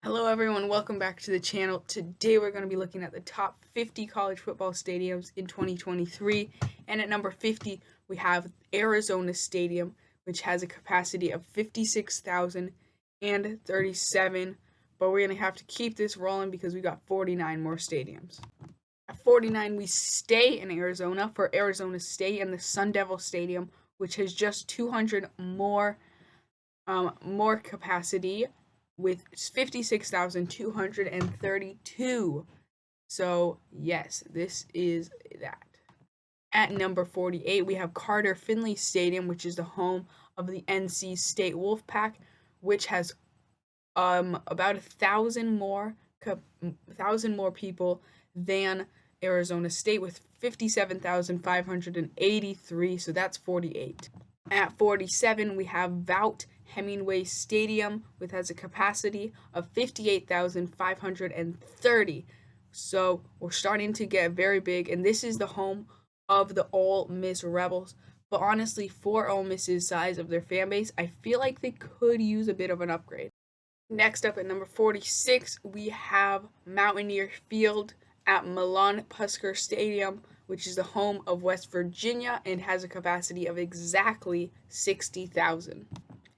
Hello everyone, welcome back to the channel. Today we're going to be looking at the top 50 college football stadiums in 2023. And at number 50, we have Arizona Stadium, which has a capacity of 56,037. But we're going to have to keep this rolling because we got 49 more stadiums. At 49, we stay in Arizona for Arizona State and the Sun Devil Stadium, which has just 200 more capacity with 56,232. So, yes, this is that. At number 48, we have Carter Finley Stadium, which is the home of the NC State Wolfpack, which has about 1,000 more people than Arizona State with 57,583. So that's 48. At 47, we have Vaught Hemingway Stadium, which has a capacity of 58,530. So we're starting to get very big, and this is the home of the Ole Miss Rebels. But honestly, for Ole Miss's size of their fan base, I feel like they could use a bit of an upgrade. Next up at number 46, we have Mountaineer Field at Milan Pusker Stadium, which is the home of West Virginia and has a capacity of exactly 60,000.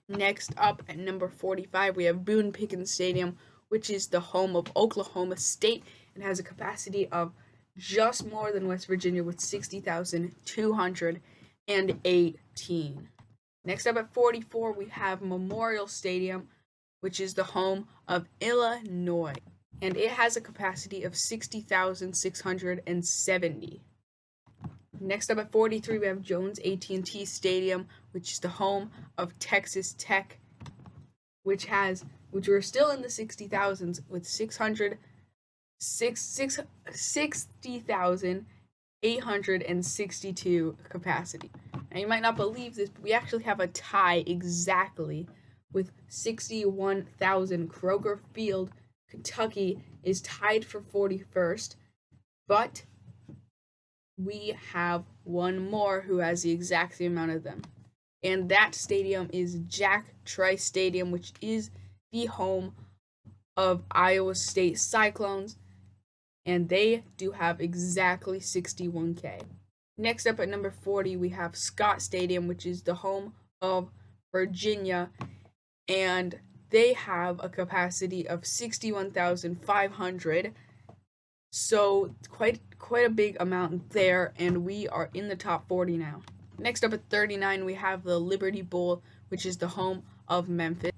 Next up at number 45, we have Boone Pickens Stadium, which is the home of Oklahoma State and has a capacity of just more than West Virginia with 60,218. Next up at 44, we have Memorial Stadium, which is the home of Illinois, and it has a capacity of 60,670. Next up at 43, we have Jones AT&T Stadium, which is the home of Texas Tech, which we're still in the 60,000s with 60,862 capacity. Now you might not believe this, but we actually have a tie exactly with 61,000. Kroger Field, Kentucky, is tied for 41st, but we have one more who has the exact same amount of them. And that stadium is Jack Trice Stadium, which is the home of Iowa State Cyclones, and they do have exactly 61K. Next up at number 40, we have Scott Stadium, which is the home of Virginia, and they have a capacity of 61,500. So quite a big amount there, and we are in the top 40 now. Next up at 39, we have the Liberty Bowl, which is the home of Memphis,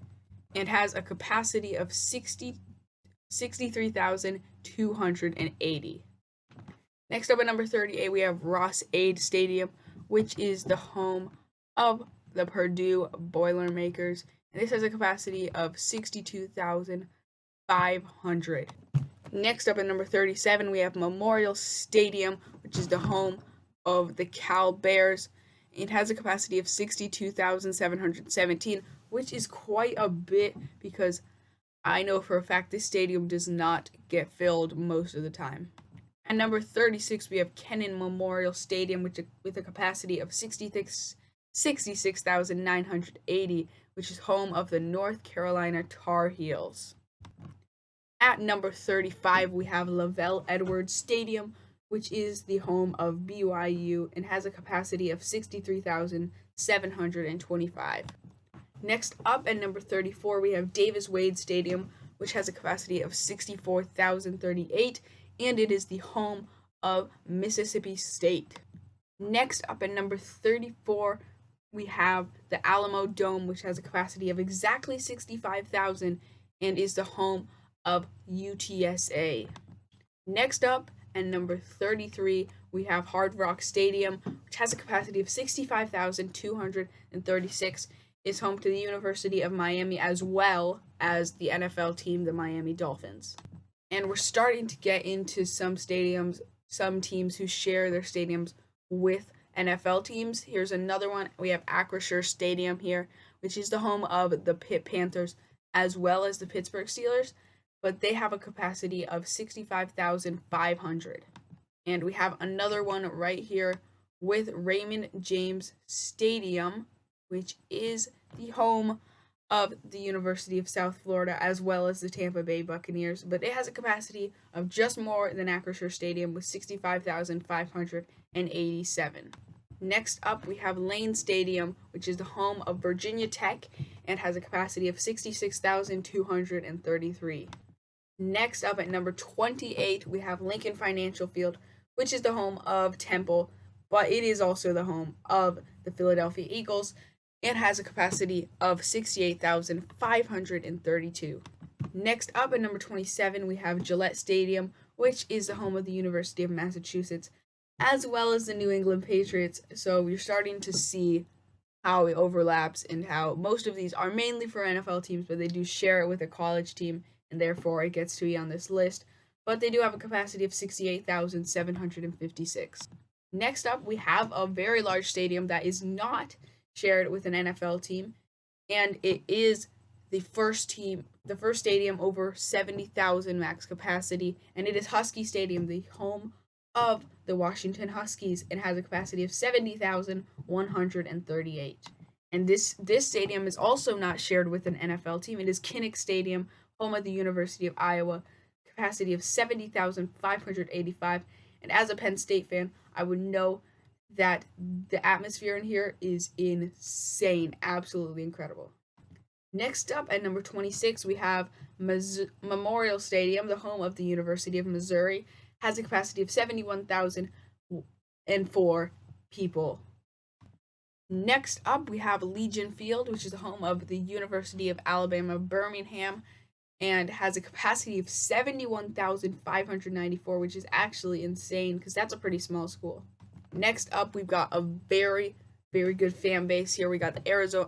and has a capacity of 63,280. Next up at number 38, we have Ross-Ade Stadium, which is the home of the Purdue Boilermakers, and this has a capacity of 62,500. Next up at number 37, we have Memorial Stadium, which is the home of the Cal Bears. It has a capacity of 62,717, which is quite a bit because I know for a fact this stadium does not get filled most of the time. At number 36, we have Kenan Memorial Stadium, with a capacity of 66,980, which is home of the North Carolina Tar Heels. At number 35, we have Lavelle Edwards Stadium, which is the home of BYU and has a capacity of 63,725. Next up at number 34, we have Davis Wade Stadium, which has a capacity of 64,038, and it is the home of Mississippi State. Next up at number 34, we have the Alamo Dome, which has a capacity of exactly 65,000 and is the home of UTSA. Next up, at number 33, we have Hard Rock Stadium, which has a capacity of 65,236. Is home to the University of Miami as well as the NFL team, the Miami Dolphins. And we're starting to get into some teams who share their stadiums with NFL teams. Here's another one. We have Acrisure Stadium here, which is the home of the Pitt Panthers as well as the Pittsburgh Steelers, but they have a capacity of 65,500. And we have another one right here with Raymond James Stadium, which is the home of the University of South Florida, as well as the Tampa Bay Buccaneers, but it has a capacity of just more than Acrisure Stadium with 65,587. Next up, we have Lane Stadium, which is the home of Virginia Tech and has a capacity of 66,233. Next up at number 28, we have Lincoln Financial Field, which is the home of Temple, but it is also the home of the Philadelphia Eagles. It has a capacity of 68,532. Next up at number 27, we have Gillette Stadium, which is the home of the University of Massachusetts, as well as the New England Patriots. So you're starting to see how it overlaps and how most of these are mainly for NFL teams, but they do share it with a college team, and therefore it gets to be on this list. But they do have a capacity of 68,756. Next up, we have a very large stadium that is not shared with an NFL team, and it is the first stadium over 70,000 max capacity, and it is Husky Stadium, the home of the Washington Huskies, and has a capacity of 70,138. And this stadium is also not shared with an NFL team. It is Kinnick Stadium, home of the University of Iowa, capacity of 70,585. And as a Penn State fan, I would know that the atmosphere in here is insane, absolutely incredible. Next up at number 26, we have Memorial Stadium, the home of the University of Missouri, has a capacity of 71,004 people. Next up, we have Legion Field, which is the home of the University of Alabama, Birmingham, and has a capacity of 71,594, which is actually insane because that's a pretty small school. Next up, we've got a very, very good fan base here. We got the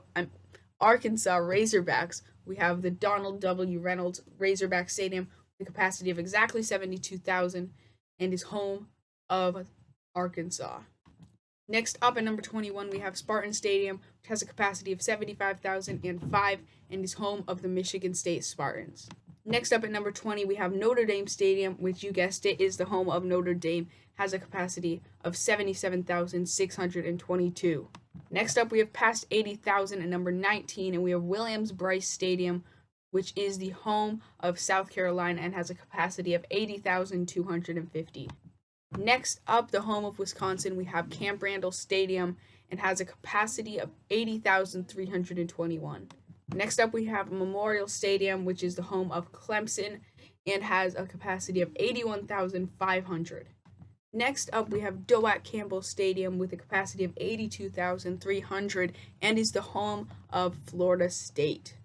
Arkansas Razorbacks. We have the Donald W. Reynolds Razorback Stadium with a capacity of exactly 72,000 and is home of Arkansas. Next up at number 21, we have Spartan Stadium, which has a capacity of 75,005 and is home of the Michigan State Spartans. Next up at number 20, we have Notre Dame Stadium, which you guessed it is the home of Notre Dame, has a capacity of 77,622. Next up, we have past 80,000 at number 19, and we have Williams-Brice Stadium, which is the home of South Carolina and has a capacity of 80,250. Next up, the home of Wisconsin, we have Camp Randall Stadium and has a capacity of 80,321. Next up, we have Memorial Stadium, which is the home of Clemson and has a capacity of 81,500. Next up, we have Doak Campbell Stadium with a capacity of 82,300 and is the home of Florida State.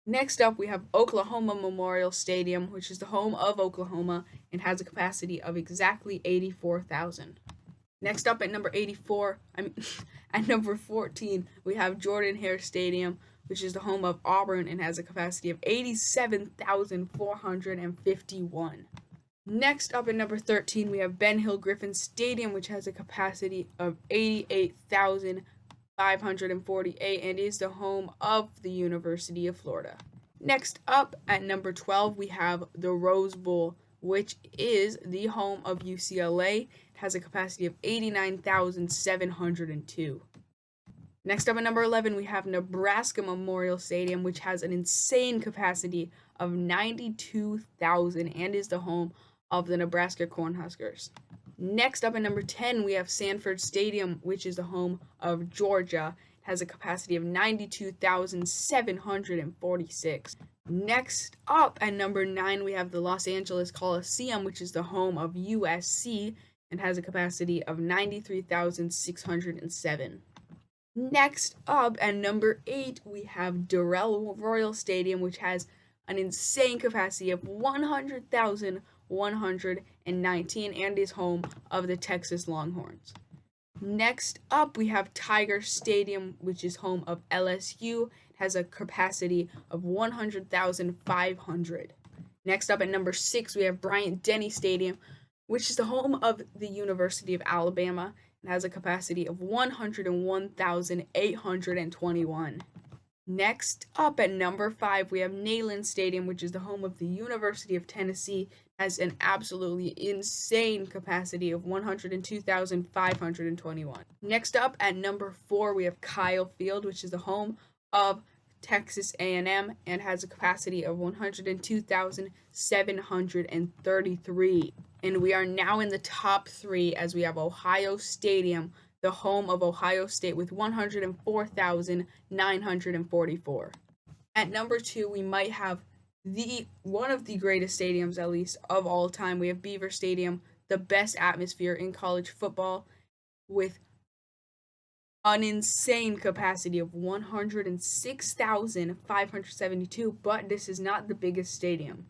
Next up, we have Oklahoma Memorial Stadium, which is the home of Oklahoma and has a capacity of exactly 84,000. Next up at number 14, we have Jordan Hare Stadium, which is the home of Auburn and has a capacity of 87,451. Next up at number 13, we have Ben Hill Griffin Stadium, which has a capacity of 88,548 and is the home of the University of Florida. Next up at number 12, we have the Rose Bowl, which is the home of UCLA. It has a capacity of 89,702. Next up at number 11, we have Nebraska Memorial Stadium, which has an insane capacity of 92,000 and is the home of the Nebraska Cornhuskers. Next up at number 10, we have Sanford Stadium, which is the home of Georgia. It has a capacity of 92,746. Next up at number 9, we have the Los Angeles Coliseum, which is the home of USC and has a capacity of 93,607. Next up at number 8, we have Darrell Royal Stadium, which has an insane capacity of 100,119 and is home of the Texas Longhorns. Next up, we have Tiger Stadium, which is home of LSU. It has a capacity of 100,500. Next up at number 6, we have Bryant-Denny Stadium, which is the home of the University of Alabama. It has a capacity of 101,821. Next up at number 5, we have Neyland Stadium, which is the home of the University of Tennessee. It has an absolutely insane capacity of 102,521. Next up at number 4, we have Kyle Field, which is the home of Texas A&M, and has a capacity of 102,733. And we are now in the top 3 as we have Ohio Stadium, the home of Ohio State, with 104,944. At number 2, we might have one of the greatest stadiums, at least, of all time. We have Beaver Stadium, the best atmosphere in college football, with an insane capacity of 106,572, but this is not the biggest stadium.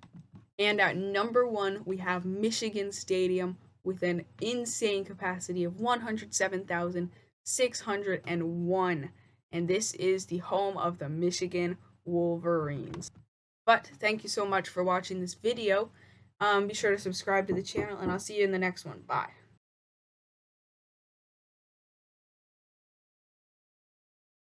And at number 1, we have Michigan Stadium with an insane capacity of 107,601. And this is the home of the Michigan Wolverines. But thank you so much for watching this video. Be sure to subscribe to the channel, and I'll see you in the next one. Bye.